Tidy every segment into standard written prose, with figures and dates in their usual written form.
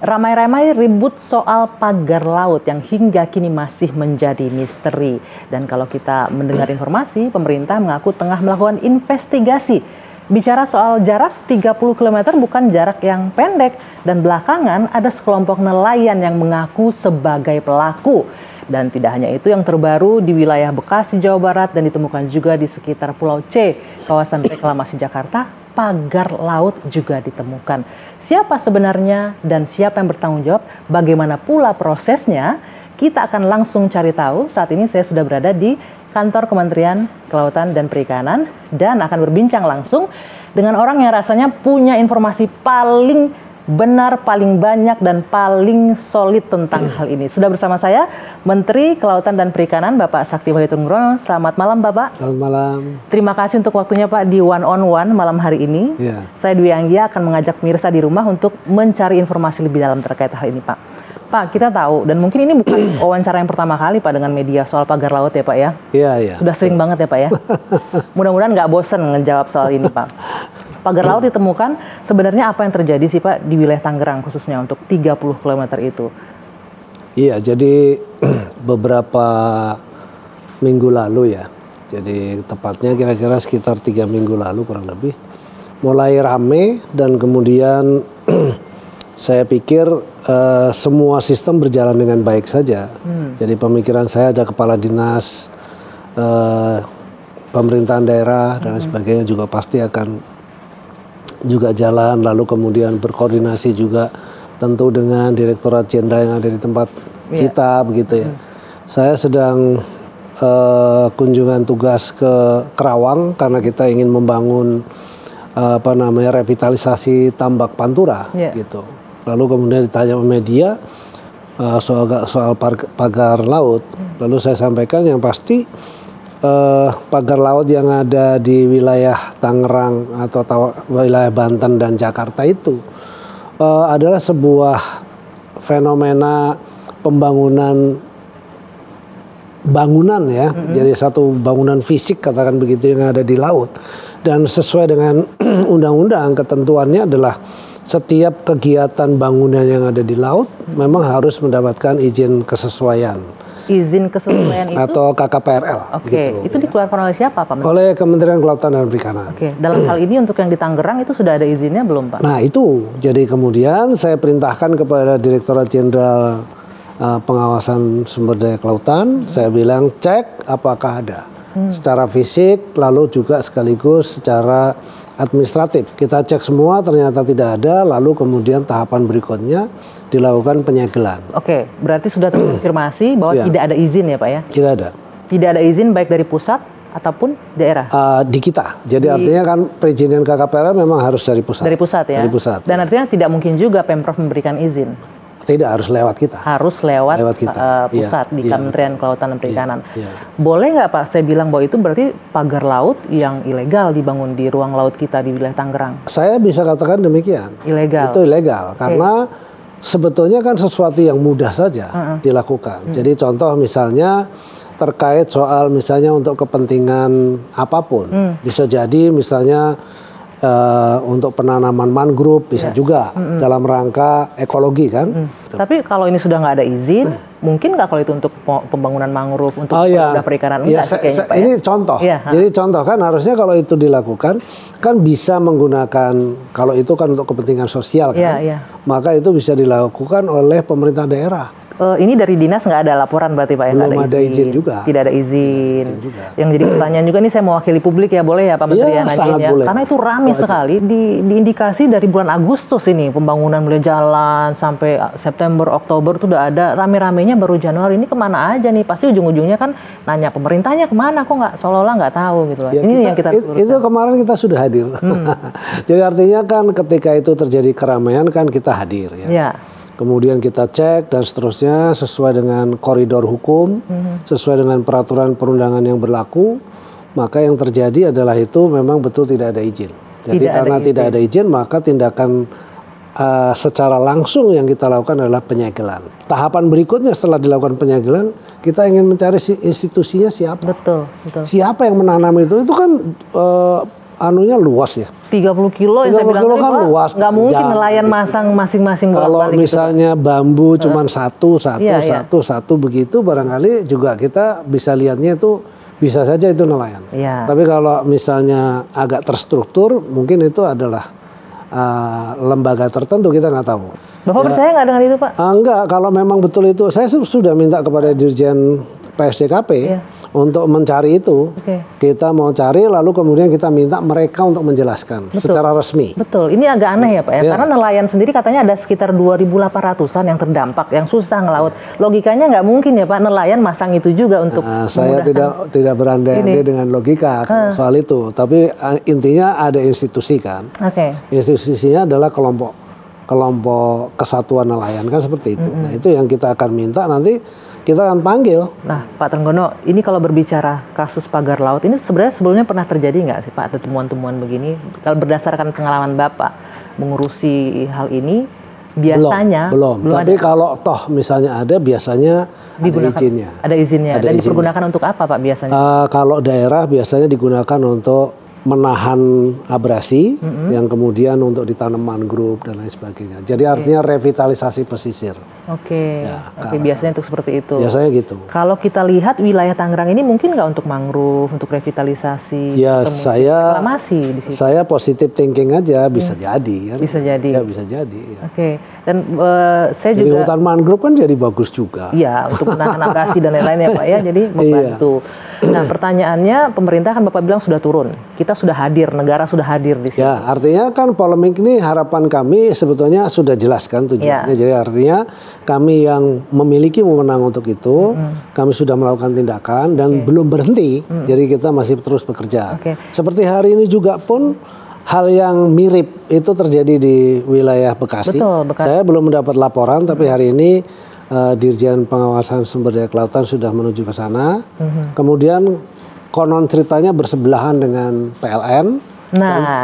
Ramai-ramai ribut soal pagar laut yang hingga kini masih menjadi misteri. Dan kalau kita mendengar informasi, pemerintah mengaku tengah melakukan investigasi. Bicara soal jarak 30 km bukan jarak yang pendek. Dan belakangan ada sekelompok nelayan yang mengaku sebagai pelaku. Dan tidak hanya itu, yang terbaru di wilayah Bekasi, Jawa Barat dan ditemukan juga di sekitar Pulau C, kawasan reklamasi Jakarta, pagar laut juga ditemukan. Siapa sebenarnya dan siapa yang bertanggung jawab, bagaimana pula prosesnya, kita akan langsung cari tahu. Saat ini saya sudah berada di kantor Kementerian Kelautan dan Perikanan dan akan berbincang langsung dengan orang yang rasanya punya informasi paling benar, paling banyak, dan paling solid tentang hal ini. Sudah bersama saya Menteri Kelautan dan Perikanan Bapak Sakti Wahyuturnugroho. Selamat malam Bapak. Selamat malam. Terima kasih untuk waktunya Pak di One on One malam hari ini. Saya Dwi Anggia akan mengajak pemirsa di rumah untuk mencari informasi lebih dalam terkait hal ini Pak. Pak, kita tahu dan mungkin ini bukan wawancara yang pertama kali Pak dengan media soal pagar laut ya Pak ya. Iya. Sudah sering banget ya Pak ya. Mudah-mudahan nggak bosan ngejawab soal ini Pak. Pagar laut ditemukan, sebenarnya apa yang terjadi sih Pak di wilayah Tangerang khususnya untuk 30 km itu? Iya, jadi beberapa minggu lalu ya, jadi tepatnya kira-kira sekitar 3 minggu lalu kurang lebih, mulai rame dan kemudian saya pikir semua sistem berjalan dengan baik saja. Jadi pemikiran saya ada kepala dinas, pemerintahan daerah dan sebagainya juga pasti akan juga jalan, lalu kemudian berkoordinasi juga tentu dengan Direktorat Jenderal yang ada di tempat kita begitu ya. Saya sedang kunjungan tugas ke Kerawang karena kita ingin membangun revitalisasi tambak Pantura gitu. Lalu kemudian ditanya media soal pagar laut, lalu saya sampaikan yang pasti pagar laut yang ada di wilayah Tangerang atau wilayah Banten dan Jakarta itu adalah sebuah fenomena pembangunan ya. Jadi satu bangunan fisik katakan begitu yang ada di laut. Dan sesuai dengan undang-undang ketentuannya adalah setiap kegiatan bangunan yang ada di laut memang harus mendapatkan izin kesesuaian. Izin kesesuaian itu? Atau KKPRL. Oke, gitu, itu dikeluarkan oleh siapa Pak? Oleh Kementerian Kelautan dan Perikanan. Oke, dalam hal ini untuk yang di Tangerang itu sudah ada izinnya belum Pak? Nah itu, jadi kemudian saya perintahkan kepada Direktorat Jenderal Pengawasan Sumber Daya Kelautan, saya bilang cek apakah ada. Secara fisik, lalu juga sekaligus secara administratif. Kita cek semua, ternyata tidak ada, lalu kemudian tahapan berikutnya dilakukan penyegelan. Oke, berarti sudah terkonfirmasi bahwa tidak ada izin ya Pak ya? Tidak ada. Tidak ada izin baik dari pusat ataupun daerah? Di kita. Jadi artinya kan perizinan KKPRL memang harus dari pusat. Dari pusat ya? Dari pusat. Dan artinya tidak mungkin juga Pemprov memberikan izin? Tidak, harus lewat kita. Harus lewat kita. Pusat di Kementerian Kelautan dan Perikanan. Boleh nggak Pak saya bilang bahwa itu berarti pagar laut yang ilegal dibangun di ruang laut kita di wilayah Tangerang? Saya bisa katakan demikian. Ilegal? Itu ilegal. Karena sebetulnya kan sesuatu yang mudah saja dilakukan. Jadi contoh misalnya terkait soal misalnya untuk kepentingan apapun. Bisa jadi misalnya untuk penanaman mangrove bisa juga dalam rangka ekologi kan. Tapi kalau ini sudah nggak ada izin, mungkin nggak kalau itu untuk pembangunan mangrove, untuk perikanan? Ini contoh. Jadi contoh kan harusnya kalau itu dilakukan kan bisa menggunakan, kalau itu kan untuk kepentingan sosial kan. Maka itu bisa dilakukan oleh pemerintah daerah. Ini dari dinas nggak ada laporan berarti Pak? Belum ada izin juga. Tidak ada izin. Yang jadi pertanyaan juga, ini saya mewakili publik ya, boleh ya Pak Menteri? Sangat boleh. Karena itu ramai sekali. Diindikasi dari bulan Agustus ini pembangunan mulai jalan sampai September, Oktober itu udah ada, rame-ramenya baru Januari. Ini kemana aja nih? Pasti ujung-ujungnya kan nanya pemerintahnya kemana, kok nggak seolah-olah nggak tahu gitu. Ini yang kita itu kemarin kita sudah hadir. Jadi artinya kan ketika itu terjadi keramaian kan kita hadir ya. Kemudian kita cek dan seterusnya sesuai dengan koridor hukum, sesuai dengan peraturan perundangan yang berlaku, maka yang terjadi adalah itu memang betul tidak ada izin. Jadi karena tidak ada izin, maka tindakan secara langsung yang kita lakukan adalah penyegelan. Tahapan berikutnya setelah dilakukan penyegelan, kita ingin mencari institusinya siapa. Betul. Siapa yang menanam itu kan anunya luas ya. 30 kilo yang saya bilang kilo kan luas. Nggak mungkin nelayan masang masing-masing kalau misalnya gitu, bambu cuman satu begitu, barangkali juga kita bisa lihatnya itu bisa saja itu nelayan. Tapi kalau misalnya agak terstruktur, mungkin itu adalah lembaga tertentu, kita nggak tahu. Bapak percaya nggak dengan itu, Pak? Enggak, kalau memang betul itu, saya sudah minta kepada Dirjen PSDKP untuk mencari itu. Kita mau cari, lalu kemudian kita minta mereka untuk menjelaskan secara resmi. Betul, ini agak aneh ya Pak ya, karena nelayan sendiri katanya ada sekitar 2.800-an yang terdampak, yang susah ngelaut. Logikanya nggak mungkin ya Pak, nelayan masang itu juga untuk saya tidak berandai-andai dengan logika soal itu, tapi intinya ada institusi kan. Institusinya adalah kelompok kesatuan nelayan kan, seperti itu. Nah itu yang kita akan minta, nanti kita akan panggil. Nah Pak Trenggono, ini kalau berbicara kasus pagar laut, ini sebenarnya sebelumnya pernah terjadi nggak sih Pak, ada temuan-temuan begini? Kalau berdasarkan pengalaman Bapak mengurusi hal ini, biasanya belum tapi ada. Kalau toh misalnya ada, biasanya ada izinnya. Dan dipergunakan untuk apa Pak biasanya? Kalau daerah biasanya digunakan untuk menahan abrasi, yang kemudian untuk ditanam mangrove dan lain sebagainya. Jadi artinya revitalisasi pesisir. Biasanya untuk seperti itu. Biasanya gitu. Kalau kita lihat wilayah Tangerang ini mungkin nggak untuk mangrove, untuk revitalisasi? Ya reklamasi di situ. Saya positive thinking aja, bisa jadi. Kan? Bisa jadi. Ya bisa jadi. Ya. Dan saya jadi juga. Hutan mangrove kan jadi bagus juga. Iya, untuk menahan abrasi dan lain-lain ya Pak ya. Jadi membantu. Nah pertanyaannya, pemerintah kan Bapak bilang sudah turun. Kita sudah hadir, negara sudah hadir di sini. Ya, artinya kan polemik ini harapan kami sebetulnya sudah jelas kan tujuannya. Jadi artinya kami yang memiliki wewenang untuk itu, kami sudah melakukan tindakan dan belum berhenti. Jadi kita masih terus bekerja. Seperti hari ini juga pun hal yang mirip itu terjadi di wilayah Bekasi. Saya belum mendapat laporan, tapi hari ini Dirjen Pengawasan Sumber Daya Kelautan sudah menuju ke sana. Kemudian konon ceritanya bersebelahan dengan PLN.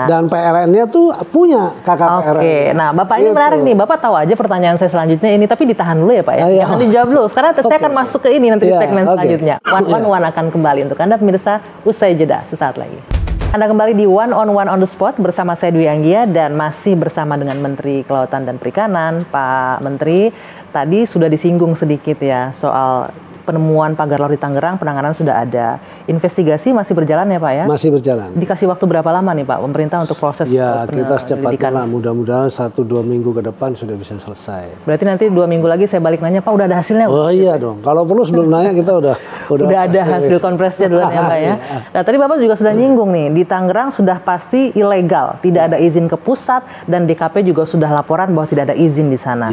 Dan PLN-nya tuh punya KKPR. Nah Bapak ini menarik nih. Bapak tahu aja pertanyaan saya selanjutnya ini, tapi ditahan dulu ya Pak ya. Jangan dijawab dulu. Sekarang saya akan masuk ke ini nanti di segmen selanjutnya. One on One akan kembali untuk Anda pemirsa usai jeda sesaat lagi. Anda kembali di One on the Spot bersama saya Dwi Anggia dan masih bersama dengan Menteri Kelautan dan Perikanan. Pak Menteri, tadi sudah disinggung sedikit ya soal penemuan pagar laut di Tangerang, penanganan sudah ada. Investigasi masih berjalan ya Pak ya? Masih berjalan. Dikasih waktu berapa lama nih Pak pemerintah untuk proses ya kita secepatnya lah, mudah-mudahan 1-2 minggu ke depan sudah bisa selesai. Berarti nanti 2 minggu lagi saya balik nanya, Pak udah ada hasilnya? Oh iya dong, kalau perlu sebelum nanya kita udah ada hasil konferensinya duluan ya Pak ya. Nah tadi Bapak juga sudah nyinggung nih, di Tangerang sudah pasti ilegal, tidak ada izin ke pusat, dan DKP juga sudah laporan bahwa tidak ada izin di sana.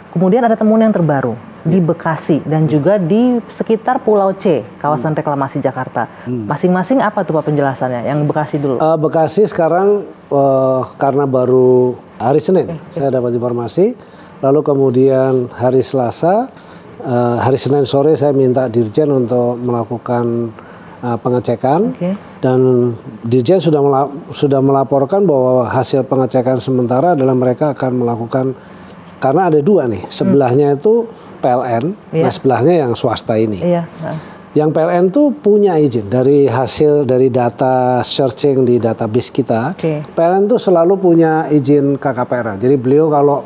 Kemudian ada temuan yang terbaru di Bekasi dan juga di sekitar Pulau C, kawasan reklamasi Jakarta. Masing-masing apa tuh Pak penjelasannya? Yang Bekasi dulu. Bekasi sekarang karena baru hari Senin saya dapat informasi, lalu kemudian hari Selasa, hari Senin sore saya minta Dirjen untuk melakukan pengecekan, dan Dirjen sudah melaporkan bahwa hasil pengecekan sementara adalah mereka akan melakukan, karena ada dua nih, sebelahnya itu PLN, nah sebelahnya yang swasta ini. Yang PLN tuh punya izin dari hasil dari data searching di database kita. PLN tuh selalu punya izin KKPR. Jadi beliau kalau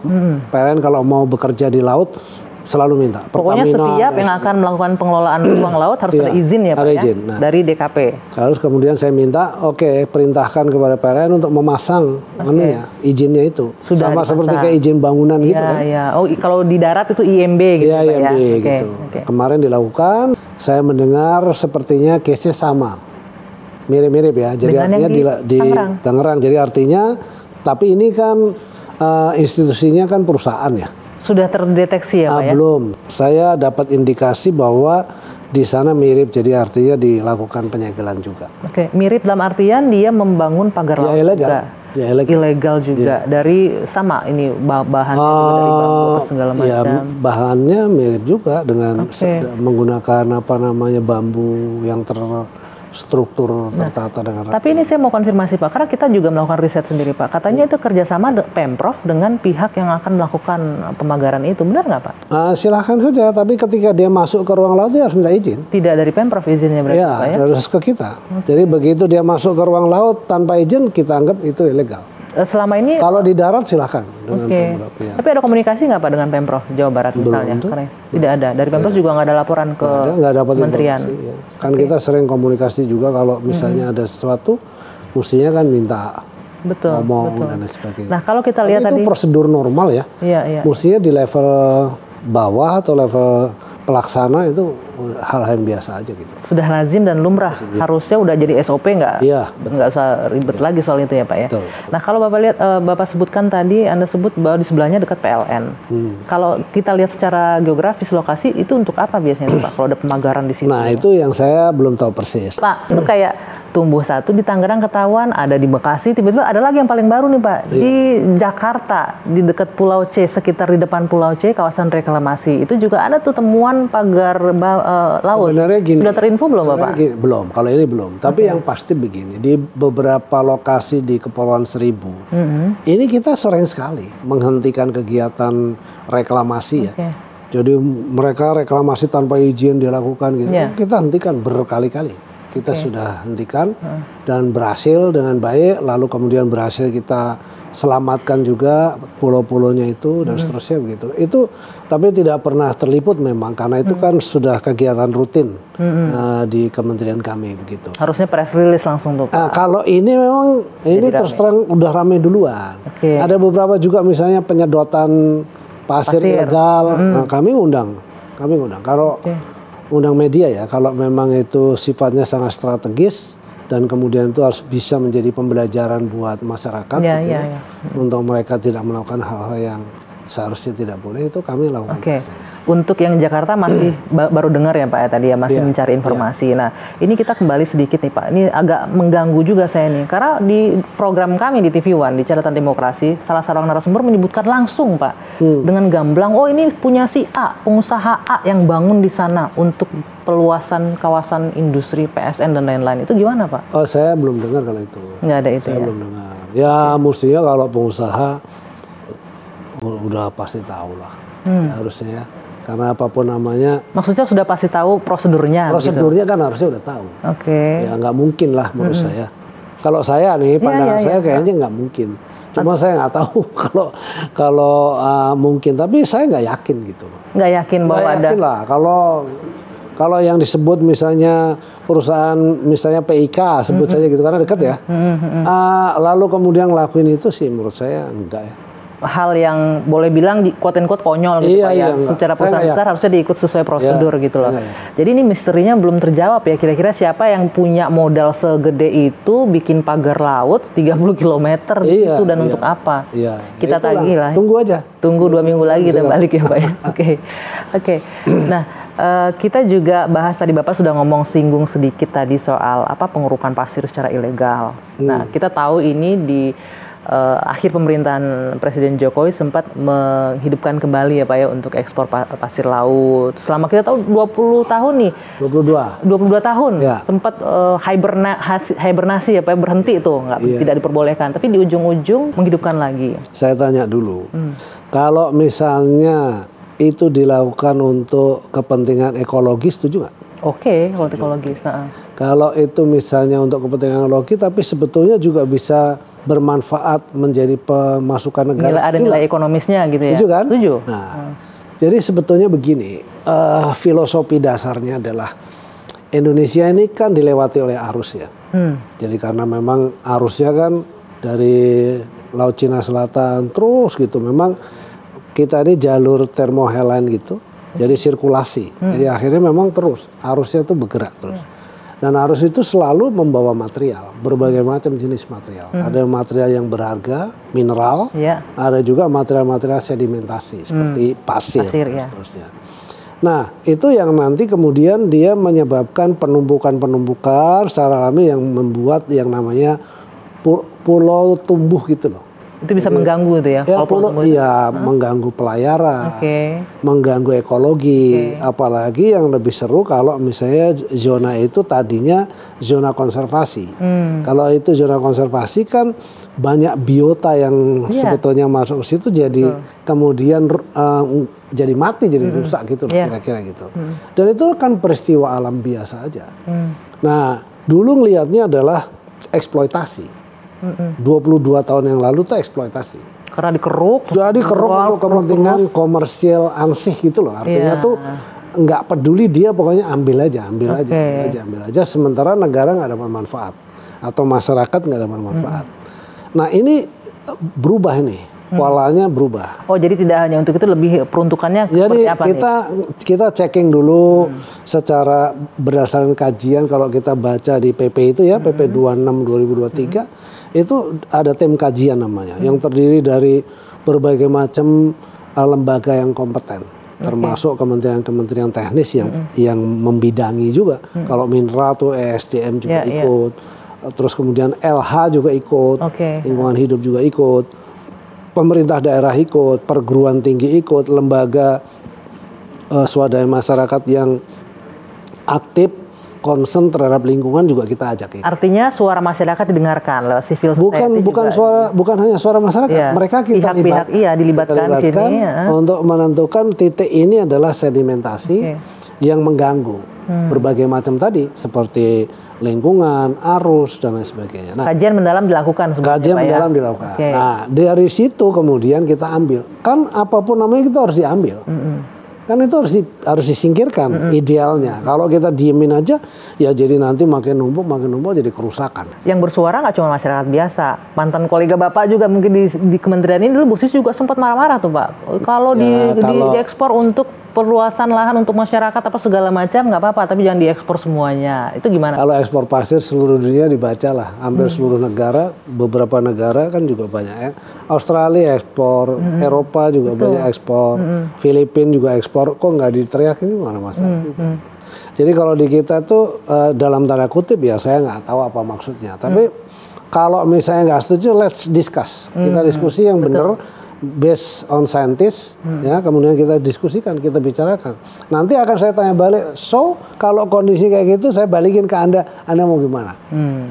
PLN kalau mau bekerja di laut selalu minta. Pokoknya setiap yang akan melakukan pengelolaan ruang laut harus ada izin ya Pak ya? Nah, dari DKP. Terus kemudian saya minta, perintahkan kepada PLN untuk memasang izinnya itu. Sudah sama dipasang. Seperti kayak izin bangunan gitu kan. Oh kalau di darat itu IMB gitu Pak ya? IMB gitu. Kemarin dilakukan, saya mendengar sepertinya case-nya sama. Mirip-mirip ya. Jadi dengan artinya di Tangerang. Jadi artinya, tapi ini kan institusinya kan perusahaan ya. Sudah terdeteksi ya Pak ya? Belum. Saya dapat indikasi bahwa di sana mirip, jadi artinya dilakukan penyegelan juga. Mirip dalam artian dia membangun pagar laut juga. Ilegal juga. Dari sama ini bahannya juga dari bambu segala macam. Bahannya mirip juga dengan menggunakan bambu yang struktur tertata dengan rapi. Tapi ini saya mau konfirmasi Pak, karena kita juga melakukan riset sendiri Pak. Katanya itu kerjasama Pemprov dengan pihak yang akan melakukan pemagaran itu, benar nggak Pak? Silahkan saja, tapi ketika dia masuk ke ruang laut dia harus minta izin. Tidak dari Pemprov izinnya berarti ya, Pak ya? Harus ke kita. Jadi begitu dia masuk ke ruang laut tanpa izin, kita anggap itu ilegal. Selama ini kalau di darat silahkan dengan Pemprov. Ya. Tapi ada komunikasi nggak Pak dengan Pemprov Jawa Barat misalnya? Karena tidak ada. Dari Pemprov juga nggak ada laporan ke kementerian. Ya. Kan kita sering komunikasi juga kalau misalnya ada sesuatu, mestinya kan minta ngomong dan lain sebagainya. Nah kalau kita lihat itu prosedur normal ya. Iya. Mestinya di level bawah atau level pelaksana itu hal yang biasa aja gitu. Sudah lazim dan lumrah, harusnya udah jadi SOP nggak usah ribet lagi soal itu ya Pak ya. Betul. Nah kalau Bapak lihat, Bapak sebutkan tadi, Anda sebut bahwa di sebelahnya dekat PLN. Kalau kita lihat secara geografis lokasi itu untuk apa biasanya Pak? Kalau ada pemagaran di situ? Nah itu yang saya belum tahu persis. Pak, itu kayak tumbuh satu di Tangerang ketahuan, ada di Bekasi, tiba-tiba ada lagi yang paling baru nih Pak, di Jakarta, di dekat Pulau C, sekitar di depan Pulau C, kawasan reklamasi, itu juga ada tuh temuan pagar laut. Sebenarnya gini, sudah terinfo belum Bapak? Belum, kalau ini belum. Tapi yang pasti begini, di beberapa lokasi di Kepulauan Seribu, ini kita sering sekali menghentikan kegiatan reklamasi ya. Jadi mereka reklamasi tanpa izin dilakukan gitu, kita hentikan berkali-kali. Kita sudah hentikan dan berhasil dengan baik, lalu kemudian berhasil kita selamatkan juga pulau-pulaunya itu dan seterusnya begitu. Itu tapi tidak pernah terliput memang karena itu kan sudah kegiatan rutin di kementerian kami begitu. Harusnya press release langsung tuh Pak. Kalau ini memang ini terus terang udah ramai duluan. Ada beberapa juga misalnya penyedotan pasir ilegal. Kami undang. Kalau undang media ya, kalau memang itu sifatnya sangat strategis dan kemudian itu harus bisa menjadi pembelajaran buat masyarakat untuk mereka tidak melakukan hal-hal yang seharusnya tidak boleh, itu kami lakukan. Untuk yang Jakarta masih baru dengar ya Pak ya tadi ya, masih mencari informasi. Nah ini kita kembali sedikit nih Pak, ini agak mengganggu juga saya nih, karena di program kami di TV One, di Catatan Demokrasi, salah seorang narasumber menyebutkan langsung Pak, dengan gamblang, oh ini punya si A, pengusaha A yang bangun di sana untuk peluasan kawasan industri PSN dan lain-lain. Itu gimana Pak? Oh saya belum dengar kalau itu. Nggak ada itu saya belum dengar. Ya mestinya kalau pengusaha udah pasti tahu lah, harusnya ya. Karena apapun namanya. Maksudnya sudah pasti tahu prosedurnya. Prosedurnya gitu. Kan harusnya udah tahu. Ya nggak mungkin lah menurut saya. Kalau saya nih pandangan saya kayaknya nggak mungkin. Cuma saya nggak tahu kalau mungkin. Tapi saya nggak yakin gitu loh. Nggak yakin bahwa ada. Nggak yakin lah. Kalau yang disebut misalnya perusahaan misalnya PIK sebut saja gitu karena dekat ya. Lalu kemudian ngelakuin itu sih menurut saya enggak ya. Hal yang boleh bilang quote and quote konyol gitu Pak ya. Secara perusahaan besar harusnya diikut sesuai prosedur gitu loh. Jadi ini misterinya belum terjawab ya, kira-kira siapa yang punya modal segede itu bikin pagar laut 30 km gitu dan untuk apa? Kita tagih lah. Tunggu aja. Tunggu 2 minggu lagi kita balik ya Pak ya. Oke. Nah, kita juga bahas tadi Bapak sudah singgung sedikit tadi soal pengurukan pasir secara ilegal. Nah, kita tahu ini di akhir pemerintahan Presiden Jokowi sempat menghidupkan kembali ya Pak ya untuk ekspor pasir laut. Selama kita tahu 20 tahun nih. 22 tahun. Sempat hibernasi ya Pak, berhenti itu tidak diperbolehkan. Tapi di ujung-ujung menghidupkan lagi. Saya tanya dulu. Kalau misalnya itu dilakukan untuk kepentingan ekologis, setuju nggak? Kalau ekologis. Kalau itu misalnya untuk kepentingan ekologis, tapi sebetulnya juga bisa bermanfaat menjadi pemasukan negara. Ada nilai ekonomisnya gitu ya. Setuju kan? Setuju. Nah, jadi sebetulnya begini, filosofi dasarnya adalah Indonesia ini kan dilewati oleh arus ya. Jadi karena memang arusnya kan dari Laut Cina Selatan terus gitu, memang kita ini jalur termohelan gitu, jadi sirkulasi. Jadi akhirnya memang terus arusnya tuh bergerak terus. Dan arus itu selalu membawa material, berbagai macam jenis material. Ada material yang berharga, mineral, ada juga material-material sedimentasi seperti pasir dan seterusnya. Nah, itu yang nanti kemudian dia menyebabkan penumbukan secara alami yang membuat yang namanya pulau tumbuh gitu loh. Itu bisa mengganggu itu ya? Ya, iya, mengganggu pelayaran, mengganggu ekologi. Apalagi yang lebih seru kalau misalnya zona itu tadinya zona konservasi. Kalau itu zona konservasi kan banyak biota yang sebetulnya masuk ke situ jadi kemudian jadi mati, jadi rusak gitu kira-kira gitu. Dan itu kan peristiwa alam biasa aja. Nah, dulu ngelihatnya adalah eksploitasi. 22 tahun yang lalu tuh eksploitasi. Karena dikeruk. Jadi dikeruk untuk kepentingan komersial ansih gitu loh. Artinya tuh nggak peduli dia, pokoknya ambil aja. Sementara negara nggak dapat manfaat atau masyarakat nggak dapat manfaat. Nah ini berubah nih, polanya berubah. Oh jadi tidak hanya untuk itu, lebih peruntukannya seperti apa nih? Kita checking dulu secara berdasarkan kajian. Kalau kita baca di PP itu ya, PP 26 2023 itu ada tim kajian namanya, yang terdiri dari berbagai macam lembaga yang kompeten, termasuk kementerian-kementerian teknis yang membidangi juga. Kalau mineral tuh ESDM juga ikut, terus kemudian LH juga ikut, lingkungan hidup juga ikut, pemerintah daerah ikut, perguruan tinggi ikut, lembaga swadaya masyarakat yang aktif concern terhadap lingkungan juga kita ajak. Artinya suara masyarakat didengarkan lewat civil society. Bukan hanya suara masyarakat, mereka kita dilibatkan sini untuk menentukan titik ini adalah sedimentasi yang mengganggu berbagai macam tadi seperti lingkungan, arus dan lain sebagainya. Nah, kajian mendalam dilakukan. Kajian mendalam dilakukan. Nah, dari situ kemudian kita ambil. Kan apapun namanya kita harus diambil. Kan itu harus disingkirkan idealnya. Kalau kita diemin aja, ya jadi nanti makin numpuk jadi kerusakan. Yang bersuara nggak cuma masyarakat biasa. Mantan kolega Bapak juga mungkin di kementerian ini dulu Bu Sis juga sempat marah-marah tuh Pak. Kalau diekspor untuk perluasan lahan untuk masyarakat apa segala macam nggak apa-apa, tapi jangan diekspor semuanya. Itu gimana? Kalau ekspor pasir seluruh dunia dibaca lah, hampir seluruh negara, beberapa negara kan juga banyak ya. Australia ekspor, Eropa juga banyak ekspor, Filipina juga ekspor. Kok nggak diteriakin gimana masalah? Jadi kalau di kita tuh dalam tanda kutip ya saya nggak tahu apa maksudnya. Tapi kalau misalnya nggak setuju, let's discuss. Kita diskusi yang benar. Based on scientist, ya kemudian kita diskusikan, kita bicarakan. Nanti akan saya tanya balik. So kalau kondisi kayak gitu, saya balikin ke Anda mau gimana?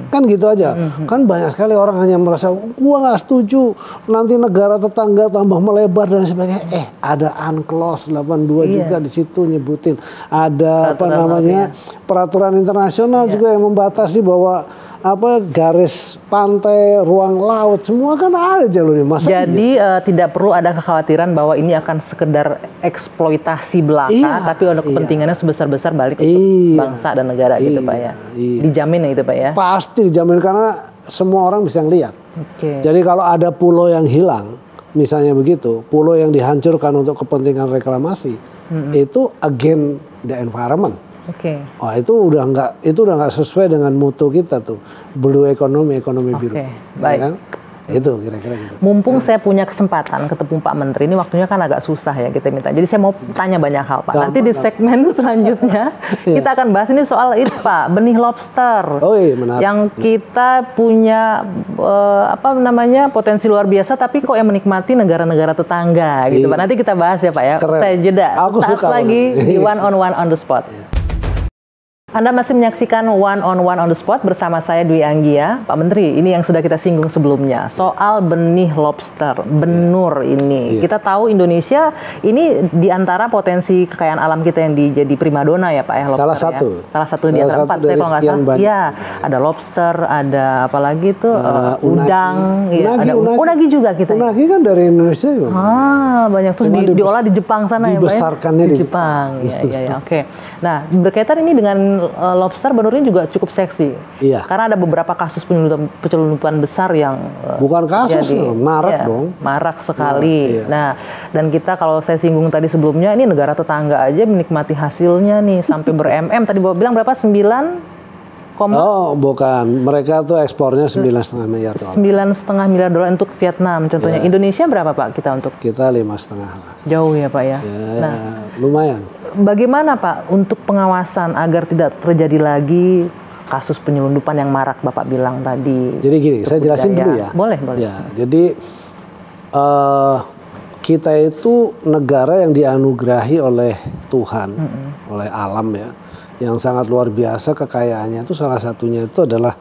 Kan gitu aja. Kan banyak sekali orang hanya merasa, gua nggak setuju. Nanti negara tetangga tambah melebar dan sebagainya. Ada UNCLOS 82 juga di situ nyebutin. Ada peraturan internasional juga yang membatasi bahwa garis pantai, ruang laut, semua kan ada jalurnya. Jadi tidak perlu ada kekhawatiran bahwa ini akan sekedar eksploitasi belaka, tapi ada kepentingannya sebesar-besar balik untuk bangsa dan negara gitu Pak ya. Dijamin ya itu Pak ya? Pasti dijamin karena semua orang bisa ngelihat. Jadi kalau ada pulau yang hilang, misalnya begitu, pulau yang dihancurkan untuk kepentingan reklamasi, itu against the environment. Oh itu udah nggak sesuai dengan mutu kita tuh, blue ekonomi biru. Baik. Ya kan? Itu kira-kira gitu. Mumpung saya punya kesempatan ketemu Pak Menteri, ini waktunya kan agak susah ya kita minta. Jadi saya mau tanya banyak hal Pak. Nanti di segmen selanjutnya kita akan bahas ini soal itu Pak, benih lobster. Menarik. Yang kita punya potensi luar biasa, tapi kok yang menikmati negara-negara tetangga gitu Pak. Nanti kita bahas ya Pak ya. Saya jeda. Saat lagi di One on the Spot. Anda masih menyaksikan One on the Spot bersama saya Dwi Anggia. Pak Menteri, ini yang sudah kita singgung sebelumnya, soal benih lobster, benur ini. Kita tahu Indonesia ini diantara potensi kekayaan alam kita yang jadi primadona ya Pak ya, lobster. Salah satu di antara 4 saya kalau nggak salah. Iya, ada lobster, ada apalagi itu udang, ada unagi juga kita. Unagi kan dari Indonesia juga. Banyak terus diolah di Jepang sana ya Pak. Dibesarkannya di Jepang. Iya. Oke. Nah, berkaitan ini dengan lobster, benurnya juga cukup seksi. Karena ada beberapa kasus penyelundupan besar yang bukan kasus, marak dong. Marak sekali. Nah, dan kita kalau saya singgung tadi sebelumnya, ini negara tetangga aja menikmati hasilnya nih sampai tadi Bapak bilang berapa? 9 bukan. Mereka tuh ekspornya 9,5 miliar dolar. 9,5 miliar dolar untuk Vietnam contohnya. Indonesia berapa Pak kita untuk? Kita 5,5. Jauh ya Pak ya. Lumayan. Bagaimana Pak untuk pengawasan agar tidak terjadi lagi kasus penyelundupan yang marak Bapak bilang tadi? Jadi gini, saya jelasin dulu ya. Boleh. Ya, jadi kita itu negara yang dianugerahi oleh Tuhan, oleh alam ya, yang sangat luar biasa kekayaannya. Itu salah satunya itu adalah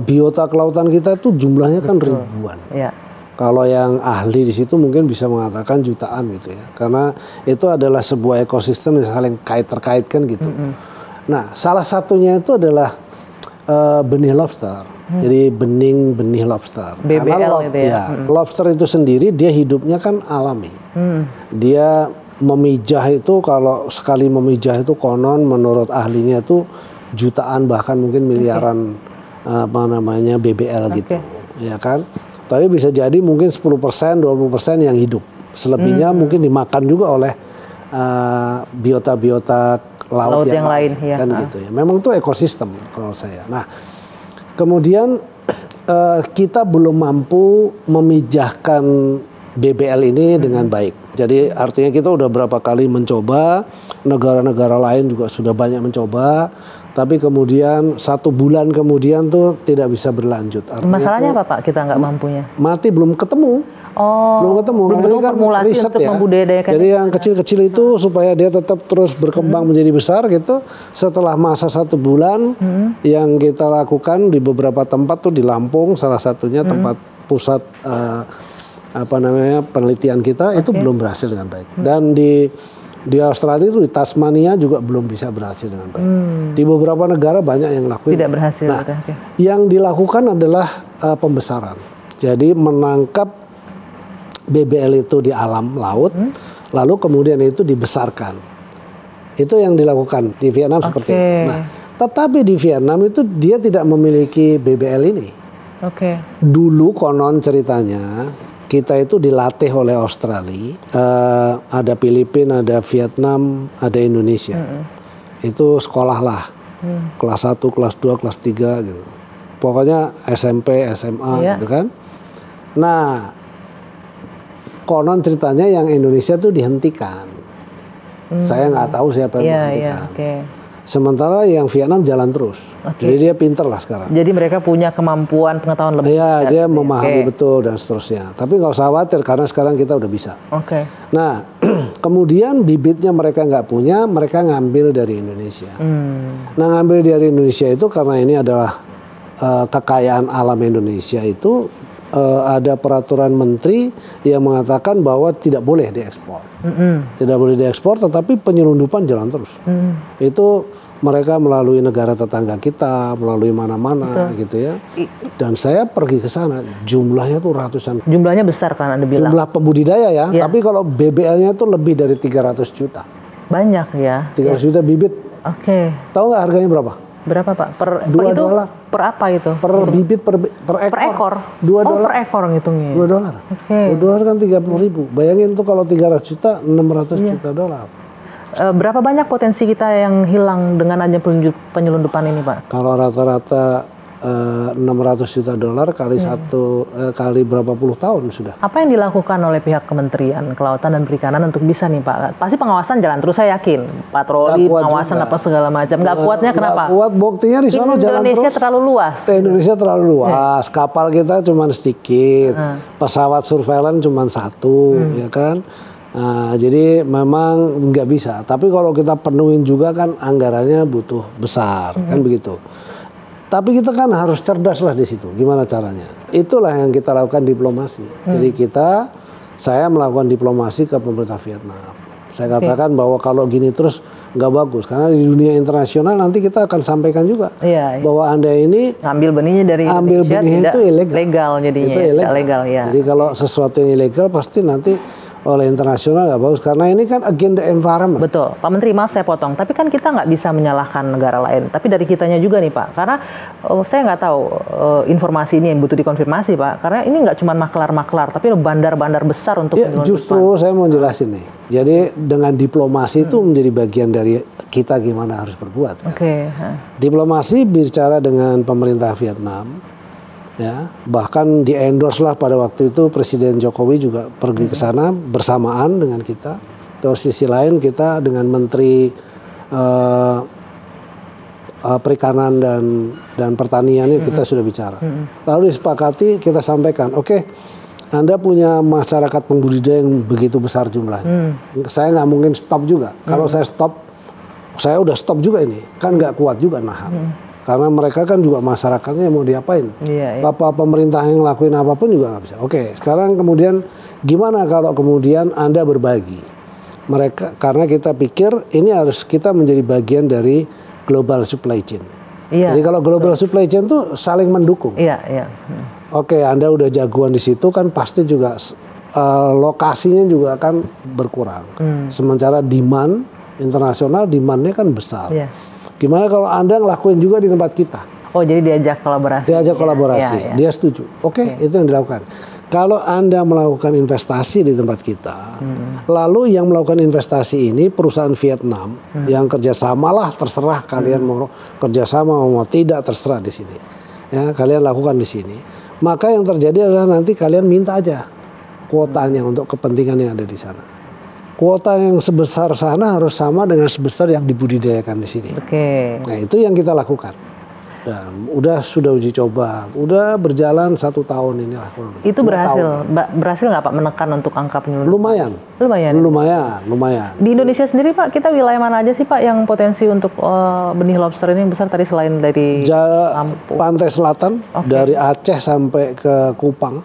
biota kelautan kita itu jumlahnya kan ribuan. Ya. Kalau yang ahli di situ mungkin bisa mengatakan jutaan gitu ya, karena itu adalah sebuah ekosistem yang saling terkaitkan gitu. Nah, salah satunya itu adalah benih lobster. Jadi benih lobster. BBL karena itu ya. Lobster itu sendiri dia hidupnya kan alami. Dia memijah itu, kalau sekali memijah itu konon menurut ahlinya itu jutaan bahkan mungkin miliaran BBL gitu. Ya kan? Tapi bisa jadi mungkin 10%, 20% yang hidup. Selebihnya mungkin dimakan juga oleh biota-biota laut yang lain ya. Kan gitu ya. Memang itu ekosistem kalau saya. Nah, kemudian kita belum mampu memijahkan BBL ini dengan baik. Jadi artinya kita udah berapa kali mencoba, negara-negara lain juga sudah banyak mencoba, tapi kemudian 1 bulan kemudian tuh tidak bisa berlanjut. Artinya masalahnya apa Pak? Kita nggak mampunya? Mati, belum ketemu. Belum ketemu. Belum kan formulasi riset untuk membudidayakan. Jadi yang kecil-kecil itu supaya dia tetap terus berkembang menjadi besar gitu. Setelah masa 1 bulan yang kita lakukan di beberapa tempat tuh di Lampung salah satunya tempat pusat penelitian kita itu belum berhasil dengan baik. Dan di Australia itu di Tasmania juga belum bisa berhasil dengan baik. Di beberapa negara banyak yang lakuin. Tidak berhasil. Nah, yang dilakukan adalah pembesaran. Jadi menangkap BBL itu di alam laut, lalu kemudian itu dibesarkan. Itu yang dilakukan di Vietnam seperti itu. Nah, tetapi di Vietnam itu dia tidak memiliki BBL ini. Dulu konon ceritanya kita itu dilatih oleh Australia, ada Filipina, ada Vietnam, ada Indonesia. Itu sekolah lah, kelas 1, kelas 2, kelas 3 gitu. Pokoknya SMP, SMA gitu kan. Nah, konon ceritanya yang Indonesia tuh dihentikan. Saya nggak tahu siapa yang menghentikan. Sementara yang Vietnam jalan terus. Jadi dia pinter lah sekarang. Jadi mereka punya kemampuan pengetahuan lebih. Iya, dia memahami betul dan seterusnya. Tapi nggak usah khawatir karena sekarang kita udah bisa. Nah, kemudian bibitnya mereka nggak punya, mereka ngambil dari Indonesia. Nah, ngambil dari Indonesia itu karena ini adalah kekayaan alam Indonesia itu. Ada peraturan menteri yang mengatakan bahwa tidak boleh diekspor. Tidak boleh diekspor, tetapi penyelundupan jalan terus. Itu mereka melalui negara tetangga kita, melalui mana-mana gitu ya. Dan saya pergi ke sana, jumlahnya tuh ratusan. Jumlahnya besar kan Anda bilang. Jumlah pembudidaya ya, tapi kalau BBL-nya tuh lebih dari 300 juta. Banyak ya. 300 juta bibit. Tahu nggak harganya berapa? Berapa Pak? $2. Per apa itu? Per bibit, per ekor. $2. Per ekor ngitungnya. $2. $2 kan 30.000. Bayangin tuh kalau 300 juta, 600 juta dolar. Berapa banyak potensi kita yang hilang dengan adanya penyelundupan ini Pak? Kalau rata-rata 600 juta dolar kali kali berapa puluh tahun sudah. Apa yang dilakukan oleh pihak Kementerian Kelautan dan Perikanan untuk bisa nih Pak? Pasti pengawasan jalan terus, saya yakin. Patroli, pengawasan juga. Apa segala macam. Nggak kuatnya kenapa? Nggak kuat, buktinya di sana jalan terus. Indonesia terlalu luas. Indonesia terlalu luas. Kapal kita cuma sedikit. Pesawat surveillance cuma 1, ya kan? Jadi memang nggak bisa. Tapi kalau kita penuhin juga kan anggarannya butuh besar, kan begitu. Tapi kita kan harus cerdas lah di situ. Gimana caranya? Itulah yang kita lakukan diplomasi. Jadi saya melakukan diplomasi ke pemerintah Vietnam. Saya katakan bahwa kalau gini terus nggak bagus. Karena di dunia internasional nanti kita akan sampaikan juga bahwa Anda ini ngambil benihnya dari Indonesia itu ilegal. Legal jadinya. Itu ilegal ya. Jadi kalau sesuatu yang ilegal pasti nanti oleh internasional nggak bagus, karena ini kan agenda environment. Betul, Pak Menteri, maaf saya potong, tapi kan kita nggak bisa menyalahkan negara lain, tapi dari kitanya juga nih Pak, karena saya nggak tahu informasi ini yang butuh dikonfirmasi Pak, karena ini nggak cuma maklar-maklar, tapi bandar-bandar besar untuk justru saya mau jelasin nih, jadi dengan diplomasi itu menjadi bagian dari kita gimana harus berbuat. Diplomasi bicara dengan pemerintah Vietnam. Ya, bahkan di endorse lah pada waktu itu Presiden Jokowi juga pergi ke sana bersamaan dengan kita. Di sisi lain kita dengan Menteri Perikanan dan Pertanian kita sudah bicara. Lalu disepakati kita sampaikan, Anda punya masyarakat pembudidaya yang begitu besar jumlahnya. Saya nggak mungkin stop juga. Kalau saya stop, saya udah stop juga ini. Kan nggak kuat juga nahan. Karena mereka kan juga masyarakatnya mau diapain. Apa pemerintah yang ngelakuin apapun juga nggak bisa. Oke, sekarang kemudian gimana kalau kemudian Anda berbagi? Mereka, karena kita pikir ini harus kita menjadi bagian dari global supply chain. Jadi kalau global supply chain tuh saling mendukung. Oke, Anda udah jagoan di situ kan pasti juga lokasinya juga akan berkurang. Sementara demand internasional, demandnya kan besar. Gimana kalau Anda ngelakuin juga di tempat kita? Oh, jadi diajak kolaborasi. Diajak kolaborasi, dia setuju. Oke, itu yang dilakukan. Kalau Anda melakukan investasi di tempat kita, lalu yang melakukan investasi ini perusahaan Vietnam yang kerjasamalah, terserah kalian mau kerjasama mau tidak, terserah di sini. Ya, kalian lakukan di sini. Maka yang terjadi adalah nanti kalian minta aja kuotanya untuk kepentingan yang ada di sana. Kuota yang sebesar sana harus sama dengan sebesar yang dibudidayakan di sini. Nah, itu yang kita lakukan. Dan sudah uji coba, udah berjalan 1 tahun inilah. Itu berhasil nggak Pak menekan untuk angka penyuluhan? Lumayan. Di Indonesia sendiri Pak, kita wilayah mana aja sih Pak yang potensi untuk benih lobster ini besar tadi selain dari Lampung? Pantai Selatan, dari Aceh sampai ke Kupang.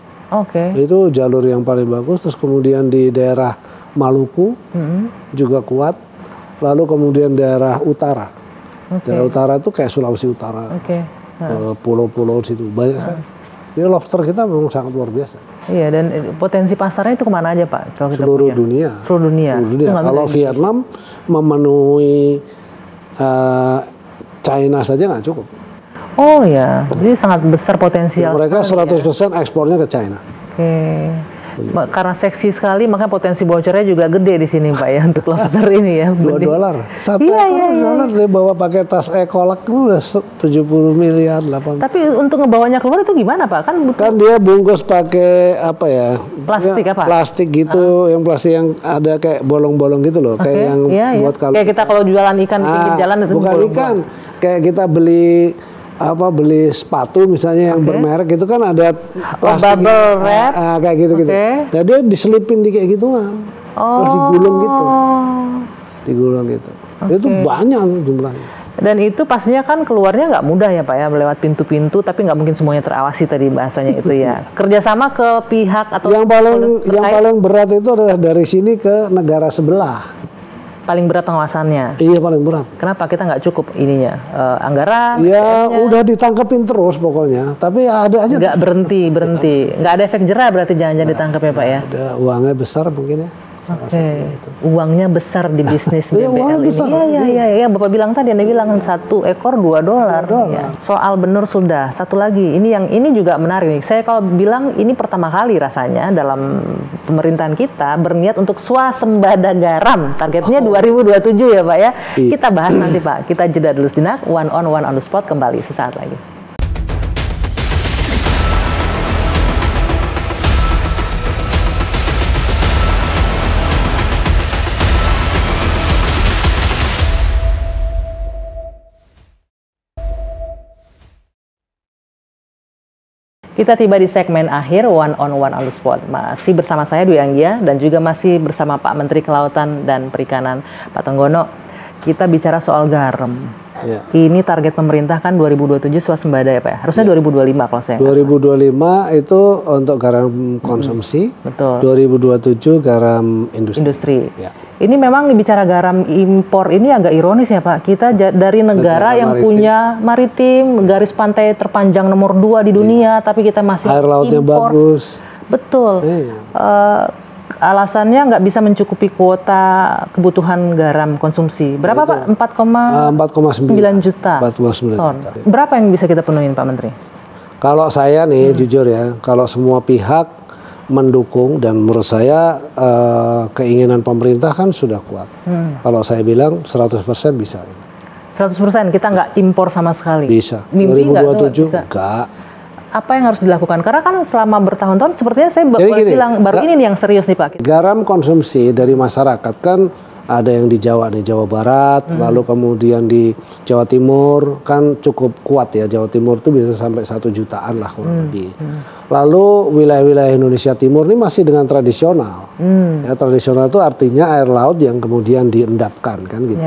Itu jalur yang paling bagus. Terus kemudian di daerah Maluku juga kuat. Lalu kemudian daerah utara. Daerah utara itu kayak Sulawesi Utara, pulau-pulau situ banyak kan. Jadi lobster kita memang sangat luar biasa. Iya, dan potensi pasarnya itu kemana aja Pak? Kalau kita Seluruh dunia. Kalau Vietnam memenuhi China saja nggak cukup. Oh ya, jadi sangat besar potensial. Mereka 100% ekspornya ke China. Karena seksi sekali, maka potensi bocornya juga gede di sini Pak ya untuk lobster ini ya. $2. Satu ekor $2 dia bawa pakai tas ekolak itu udah 70 miliar, 80. Tapi untuk ngebawanya keluar itu gimana Pak? Kan dia bungkus pakai apa ya? Plastik apa? Plastik gitu, yang plastik yang ada kayak bolong-bolong gitu loh, kayak yang buat kalau kayak kita kalau jualan ikan di pinggir jalan itu bukan ikan, kayak kita beli sepatu misalnya yang bermerek itu kan ada plastik bubble wrap kayak gitu-gitu. Nah, dia diselipin di kayak gituan. Terus digulung gitu. Itu banyak jumlahnya. Dan itu pastinya kan keluarnya nggak mudah ya Pak ya, melewat pintu-pintu, tapi nggak mungkin semuanya terawasi tadi bahasanya itu ya. Kerjasama ke pihak atau yang paling berat itu adalah dari sini ke negara sebelah. Paling berat pengawasannya. Iya, paling berat. Kenapa kita nggak cukup ininya anggaran? Ya udah ditangkepin terus pokoknya, tapi ada aja. Nggak berhenti, nggak ada efek jerah berarti jangan-jangan ditangkap ya Pak ya? Ada uangnya besar mungkin ya. Uangnya besar di bisnis BBL ini. Iya, Bapak bilang tadi, Anda bilang 1 ekor $2. Ya. Soal benur sudah. Satu lagi, ini juga menarik nih. Saya kalau bilang ini pertama kali rasanya dalam pemerintahan kita berniat untuk swasembada garam. Targetnya 2027 ya Pak ya. Kita bahas nanti Pak. Kita jeda dulu sejenak. One on the spot kembali sesaat lagi. Kita tiba di segmen akhir One on the Spot. Masih bersama saya Dwi Anggia dan juga masih bersama Pak Menteri Kelautan dan Perikanan Pak Tenggono. Kita bicara soal garam. Ini target pemerintah kan 2027 swasembada ya Pak ya? Harusnya 2025 kalau saya 2025 itu untuk garam konsumsi. Betul. 2027 garam industri. Ini memang bicara garam impor ini agak ironis ya Pak. Kita dari negara yang punya maritim, garis pantai terpanjang nomor 2 di dunia, tapi kita masih air lautnya impor. Bagus. Betul. Alasannya nggak bisa mencukupi kuota kebutuhan garam konsumsi. Berapa Pak? 4,9 juta. 4,9 ton. Berapa yang bisa kita penuhin Pak Menteri? Kalau saya nih jujur ya, kalau semua pihak mendukung dan menurut saya keinginan pemerintah kan sudah kuat. Kalau saya bilang 100% bisa. 100% kita nggak impor sama sekali. Bisa. Mimpi 2027 enggak. Apa yang harus dilakukan? Karena kan selama bertahun-tahun sepertinya saya boleh bilang baru ini nih yang serius nih Pak. Garam konsumsi dari masyarakat kan ada yang di Jawa, di Jawa Barat, lalu kemudian di Jawa Timur kan cukup kuat ya. Jawa Timur itu bisa sampai 1 jutaan lah kurang lebih. Lalu wilayah-wilayah Indonesia Timur ini masih dengan tradisional. Ya, tradisional itu artinya air laut yang kemudian diendapkan kan gitu.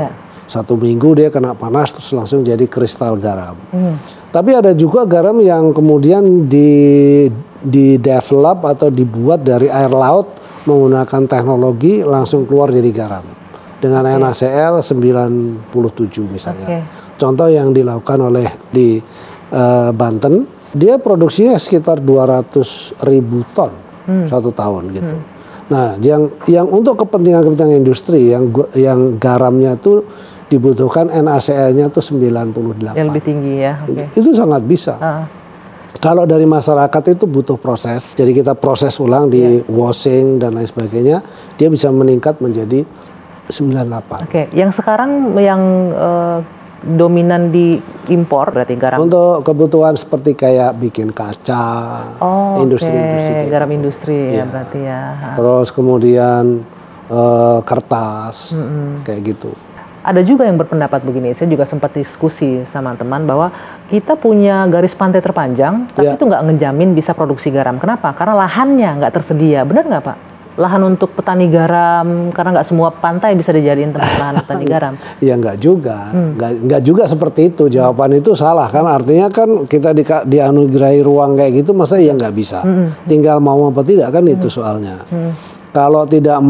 1 minggu dia kena panas terus langsung jadi kristal garam. Tapi ada juga garam yang kemudian di develop atau dibuat dari air laut menggunakan teknologi langsung keluar jadi garam. Dengan NaCl 97 misalnya. Contoh yang dilakukan oleh di Banten, dia produksinya sekitar 200.000 ton 1 tahun gitu. Nah, yang untuk kepentingan industri yang garamnya tuh dibutuhkan NaCl-nya tuh 98. Yang lebih tinggi ya. Itu sangat bisa. Kalau dari masyarakat itu butuh proses, jadi kita proses ulang di washing dan lain sebagainya, dia bisa meningkat menjadi 98. Yang sekarang yang dominan di impor berarti garam. Untuk kebutuhan seperti kayak bikin kaca, industri-industri. Garam industri ya berarti ya. Terus kemudian kertas, kayak gitu. Ada juga yang berpendapat begini, saya juga sempat diskusi sama teman bahwa kita punya garis pantai terpanjang, tapi itu nggak ngejamin bisa produksi garam. Kenapa? Karena lahannya nggak tersedia. Benar nggak Pak? Lahan untuk petani garam, karena nggak semua pantai bisa dijadiin tempat lahan petani garam. Ya nggak juga, nggak juga seperti itu. Jawaban itu salah kan, artinya kan kita dianugerahi ruang kayak gitu, masa ya nggak bisa. Tinggal mau apa tidak kan itu soalnya. Kalau tidak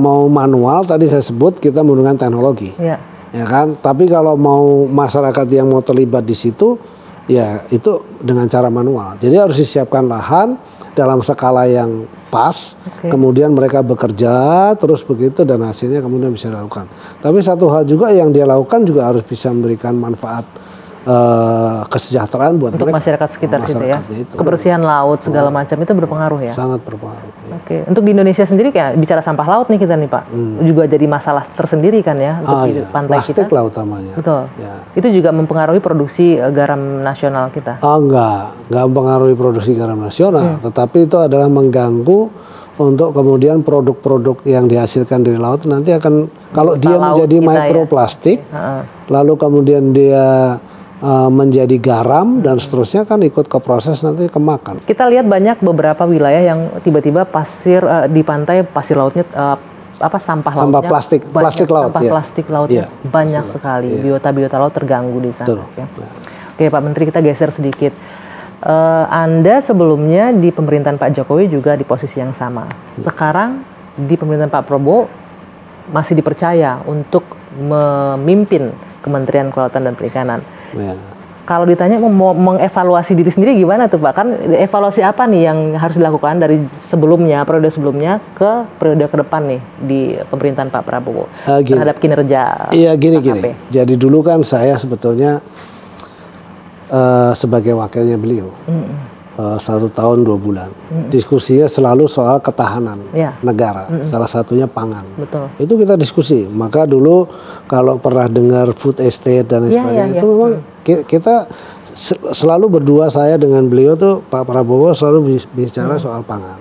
mau manual, tadi saya sebut kita menggunakan teknologi, ya kan. Tapi kalau mau masyarakat yang mau terlibat di situ, ya itu dengan cara manual. Jadi harus disiapkan lahan dalam skala yang pas, kemudian mereka bekerja terus begitu dan hasilnya kemudian bisa dilakukan. Tapi satu hal juga yang dia lakukan juga harus bisa memberikan manfaat kesejahteraan buat untuk mereka, masyarakat sekitar situ ya. Kebersihan laut segala macam itu berpengaruh ya. Sangat berpengaruh. Ya. Untuk di Indonesia sendiri kayak bicara sampah laut nih kita nih Pak, juga jadi masalah tersendiri kan ya untuk di pantai plastik kita. Plastik lah utamanya. Betul. Ya. Itu juga mempengaruhi produksi garam nasional kita. Enggak mempengaruhi produksi garam nasional, tetapi itu adalah mengganggu untuk kemudian produk-produk yang dihasilkan dari laut nanti akan kalau dia menjadi mikroplastik, lalu kemudian dia menjadi garam dan seterusnya kan ikut ke proses nanti kemakan. Kita lihat banyak beberapa wilayah yang tiba-tiba pasir di pantai pasir lautnya sampah lautnya plastik laut, sampah plastik lautnya banyak sekali, biota laut terganggu di sana. Ya. Oke Pak Menteri, kita geser sedikit. Anda sebelumnya di pemerintahan Pak Jokowi juga di posisi yang sama. Sekarang di pemerintahan Pak Prabowo masih dipercaya untuk memimpin Kementerian Kelautan dan Perikanan. Kalau ditanya mau mengevaluasi diri sendiri gimana tuh Pak? Kan evaluasi apa nih yang harus dilakukan dari sebelumnya, periode sebelumnya ke periode ke depan nih di pemerintahan Pak Prabowo terhadap kinerja? Iya gini. Jadi dulu kan saya sebetulnya sebagai wakilnya beliau 1 tahun 2 bulan. Diskusinya selalu soal ketahanan negara, salah satunya pangan. Betul. Itu kita diskusi. Maka dulu kalau pernah dengar food estate dan sebagainya, itu memang kita selalu berdua, saya dengan beliau tuh Pak Prabowo selalu bicara soal pangan.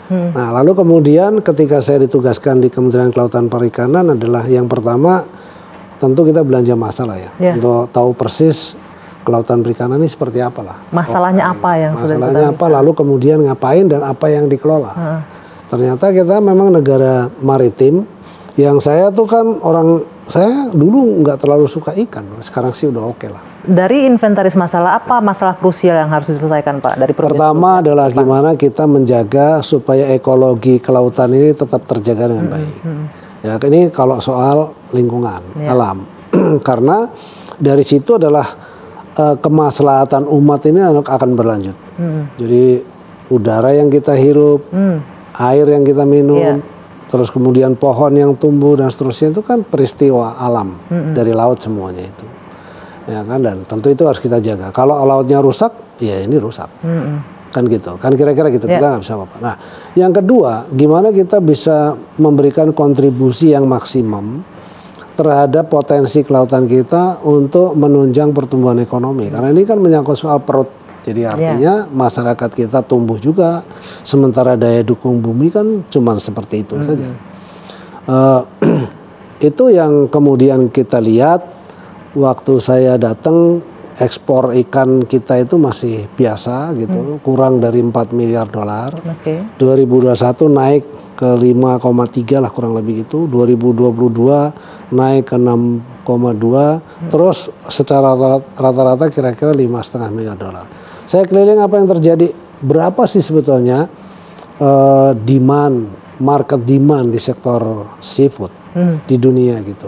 Nah lalu kemudian ketika saya ditugaskan di Kementerian Kelautan Perikanan adalah yang pertama tentu kita belanja masalah untuk tahu persis kelautan perikanan ini seperti apa lah. Masalahnya apa yang masalahnya apa, lalu kemudian ngapain dan apa yang dikelola. Ternyata kita memang negara maritim yang saya tuh kan saya dulu nggak terlalu suka ikan, sekarang sih udah oke lah. Dari inventaris masalah apa masalah krusial yang harus diselesaikan Pak? Pertama adalah gimana kita menjaga supaya ekologi kelautan ini tetap terjaga dengan baik. Ya ini kalau soal lingkungan alam, karena dari situ adalah kemaslahatan umat ini akan berlanjut. Jadi udara yang kita hirup, air yang kita minum, terus kemudian pohon yang tumbuh dan seterusnya itu kan peristiwa alam dari laut semuanya itu. Ya kan, dan tentu itu harus kita jaga. Kalau lautnya rusak, ya ini rusak. Kan gitu. Kan kira-kira gitu, kita nggak bisa apa-apa. Nah, yang kedua, gimana kita bisa memberikan kontribusi yang maksimum terhadap potensi kelautan kita untuk menunjang pertumbuhan ekonomi. Karena ini kan menyangkut soal perut. Jadi artinya masyarakat kita tumbuh juga, sementara daya dukung bumi kan cuma seperti itu saja. Itu yang kemudian kita lihat waktu saya datang, ekspor ikan kita itu masih biasa gitu, kurang dari 4 miliar dolar. 2021 naik ke 5,3 lah kurang lebih gitu. 2022 naik ke 6,2. Terus secara rata-rata kira-kira 5,5 miliar dolar. Saya keliling apa yang terjadi, berapa sih sebetulnya market demand di sektor seafood di dunia gitu.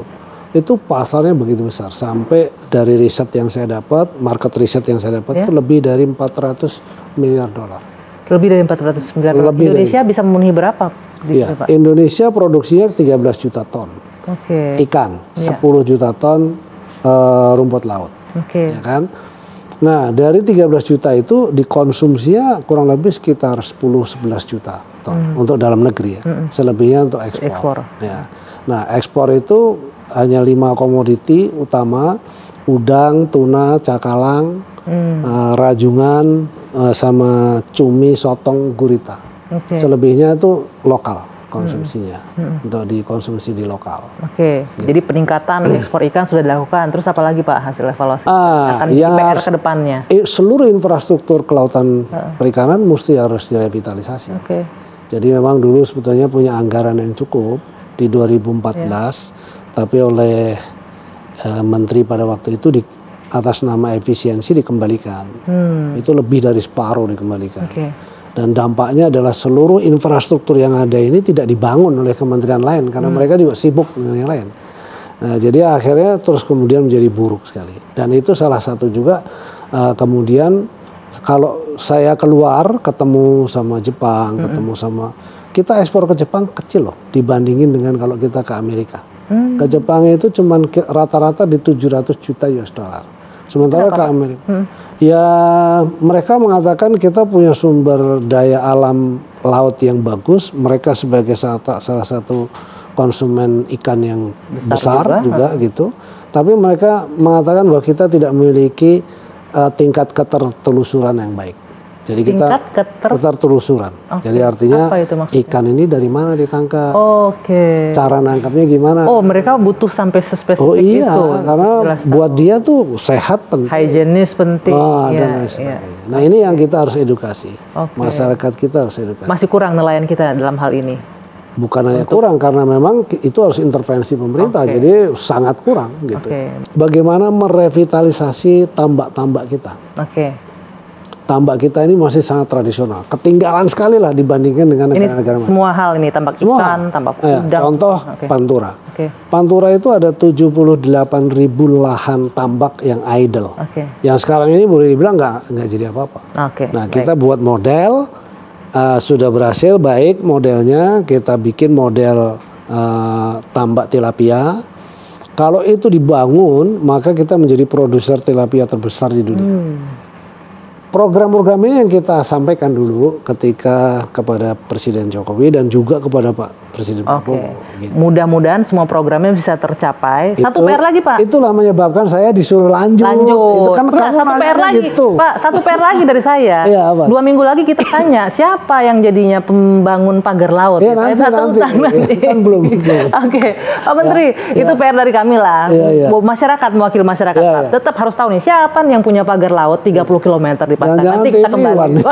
Itu pasarnya begitu besar, sampai dari riset yang saya dapat, market riset yang saya dapat itu lebih dari 400 miliar dolar. Lebih dari 400 miliar dolar. Indonesia bisa memenuhi berapa? Iya, Indonesia produksinya 13 juta ton ikan, 10 juta ton rumput laut, ya kan? Nah, dari 13 juta itu dikonsumsinya kurang lebih sekitar 10-11 juta ton untuk dalam negeri ya. Selebihnya untuk ekspor. Ya. Nah, ekspor itu hanya 5 komoditi utama, udang, tuna, cakalang, rajungan, sama cumi, sotong, gurita. Selebihnya itu lokal konsumsinya, untuk dikonsumsi di lokal. Gitu. Jadi peningkatan ekspor ikan sudah dilakukan. Terus apa lagi Pak hasil evaluasi? Akan jadi PR ke depannya? Seluruh infrastruktur kelautan perikanan harus direvitalisasi. Jadi memang dulu sebetulnya punya anggaran yang cukup di 2014, tapi oleh menteri pada waktu itu atas nama efisiensi dikembalikan. Itu lebih dari separuh dikembalikan. Dan dampaknya adalah seluruh infrastruktur yang ada ini tidak dibangun oleh kementerian lain karena mereka juga sibuk dengan yang lain. Nah, jadi akhirnya terus kemudian menjadi buruk sekali. Dan itu salah satu juga kemudian kalau saya keluar ketemu sama Jepang, ketemu sama, kita ekspor ke Jepang kecil loh dibandingin dengan kalau kita ke Amerika. Ke Jepang itu cuma rata-rata di 700 juta US dollar. Sementara ke Amerika, ya mereka mengatakan kita punya sumber daya alam laut yang bagus. Mereka sebagai salah satu konsumen ikan yang besar juga gitu. Tapi mereka mengatakan bahwa kita tidak memiliki tingkat ketertelusuran yang baik. Jadi kita ketertelusuran. Jadi artinya ikan ini dari mana ditangkap? Cara nangkapnya gimana? Oh, mereka butuh sampai spesifik itu. Karena buat dia tuh sehat penting. Higienis penting. Dan lain sebagainya. Nah, ini yang kita harus edukasi. Masyarakat kita harus edukasi. Masih kurang nelayan kita dalam hal ini. Bukan hanya kurang, karena memang itu harus intervensi pemerintah, jadi sangat kurang gitu. Bagaimana merevitalisasi tambak-tambak kita? Tambak kita ini masih sangat tradisional, ketinggalan sekali lah dibandingkan dengan negara-negara lain. Semua hal ini, tambak ikan, tambak udang. Contoh Pantura. Pantura itu ada 78.000 lahan tambak yang idle. Yang sekarang ini boleh dibilang nggak jadi apa-apa. Nah, kita buat model, sudah berhasil baik modelnya, kita bikin model tambak tilapia. Kalau itu dibangun, maka kita menjadi produser tilapia terbesar di dunia. Program-program ini yang kita sampaikan dulu ketika kepada Presiden Jokowi dan juga kepada Pak Presiden Prabowo. Gitu. Mudah-mudahan semua programnya bisa tercapai. Satu PR lagi Pak. Itulah menyebabkan saya disuruh lanjut. Itu kan satu PR lagi. Gitu. Pak, satu PR lagi dari saya. 2 minggu lagi kita tanya siapa yang jadinya pembangun pagar laut. Nanti. Kan belum. Pak Menteri, itu PR dari kami lah. Masyarakat, mewakili masyarakat Pak. Tetap harus tahu nih siapa yang punya pagar laut 30 km di pantai. Nanti kita kembali.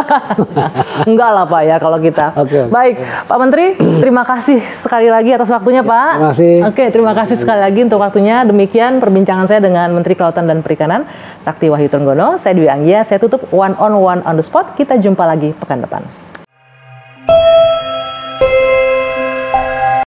Enggak lah Pak ya kalau kita. Baik, Pak Menteri, terima kasih sekali lagi atas waktunya Pak. Terima kasih. Terima kasih sekali lagi untuk waktunya. Demikian perbincangan saya dengan Menteri Kelautan dan Perikanan Sakti Wahyu Trenggono. Saya Dwi Anggia, saya tutup one on the spot. Kita jumpa lagi pekan depan.